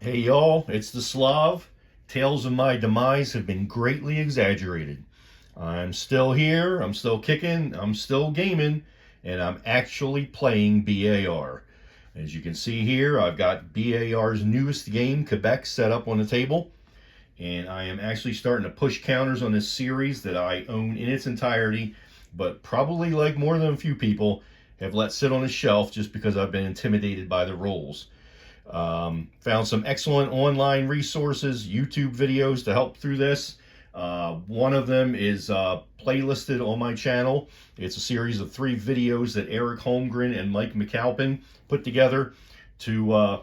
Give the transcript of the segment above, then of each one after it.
Hey y'all, it's the Slav. Tales of my demise have been greatly exaggerated. I'm still here, I'm still kicking, I'm still gaming, and I'm actually playing BAR. As you can see here, I've got BAR's newest game, Quebec, set up on the table, and I am actually starting to push counters on this series that I own in its entirety, but probably like more than a few people have let sit on a shelf just because I've been intimidated by the rules. Found some excellent online resources, YouTube videos to help through this. One of them is playlisted on my channel. It's a series of 3 videos that Eric Holmgren and Mike McAlpin put together to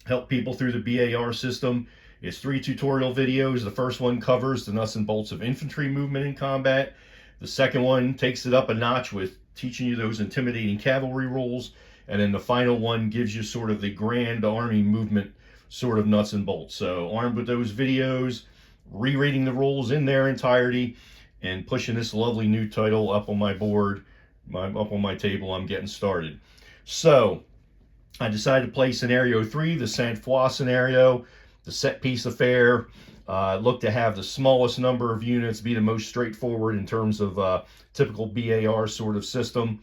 help people through the BAR system. It's 3 tutorial videos. The first one covers the nuts and bolts of infantry movement in combat. The second one takes it up a notch with teaching you those intimidating cavalry rules. And then the final one gives you sort of the grand army movement sort of nuts and bolts. So armed with those videos, rereading the rules in their entirety, and pushing this lovely new title up on my board, up on my table, I'm getting started. So I decided to play scenario 3, the Saint Foy scenario, the set piece affair. Look to have the smallest number of units, be the most straightforward in terms of typical BAR sort of system.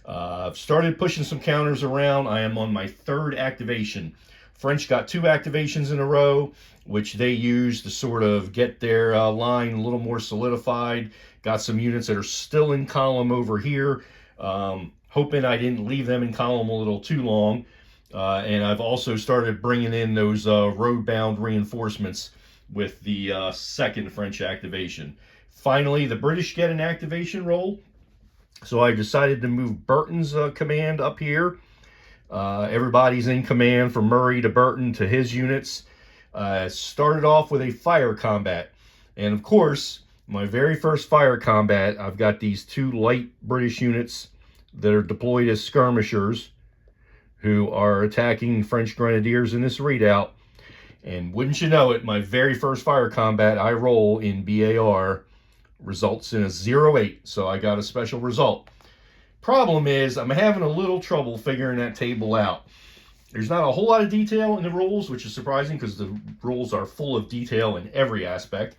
I've started pushing some counters around. I am on my 3rd activation. French got 2 activations in a row, which they use to sort of get their line a little more solidified. Got some units that are still in column over here. Hoping I didn't leave them in column a little too long. And I've also started bringing in those road-bound reinforcements with the 2nd French activation. Finally, the British get an activation roll. So I decided to move Burton's command up here. Everybody's in command from Murray to Burton to his units. Started off with a fire combat. And of course, my very first fire combat, I've got these 2 light British units that are deployed as skirmishers who are attacking French grenadiers in this readout. And wouldn't you know it, my very first fire combat I roll in BAR results in a 0-8, so I got a special result. Problem is, I'm having a little trouble figuring that table out. There's not a whole lot of detail in the rules, which is surprising because the rules are full of detail in every aspect.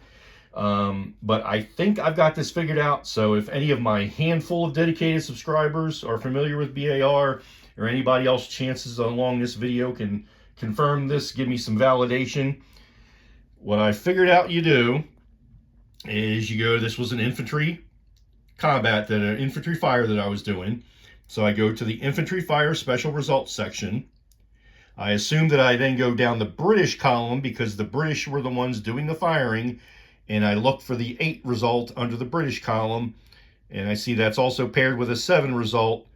But I think I've got this figured out, so if any of my handful of dedicated subscribers are familiar with BAR, or anybody else chances along this video can confirm this, give me some validation. What I figured out you do is you go, this was an infantry combat, that an infantry fire that I was doing. So I go to the infantry fire special results section. I assume that I then go down the British column because the British were the ones doing the firing, and I look for the 8 result under the British column, and I see that's also paired with a 7 result,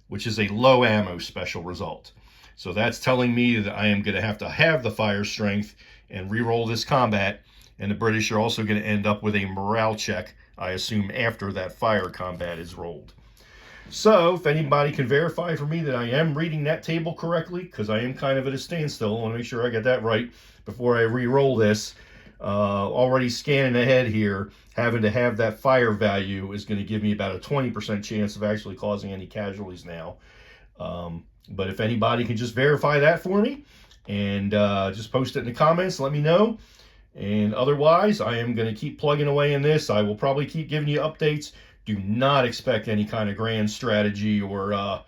which is a low ammo special result. So that's telling me that I am going to have the fire strength and re-roll this combat. And the British are also going to end up with a morale check, I assume, after that fire combat is rolled. So, if anybody can verify for me that I am reading that table correctly, because I am kind of at a standstill, I want to make sure I get that right before I re-roll this. Already scanning ahead here, having to have that fire value is going to give me about a 20% chance of actually causing any casualties now. But if anybody can just verify that for me, and just post it in the comments, let me know. And otherwise, I am going to keep plugging away in this. I will probably keep giving you updates. Do not expect any kind of grand strategy or,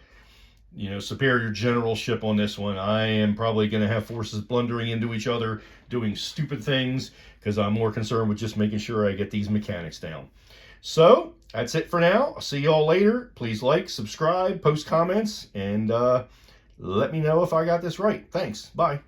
superior generalship on this one. I am probably going to have forces blundering into each other, doing stupid things, because I'm more concerned with just making sure I get these mechanics down. So, that's it for now. I'll see you all later. Please like, subscribe, post comments, and let me know if I got this right. Thanks. Bye.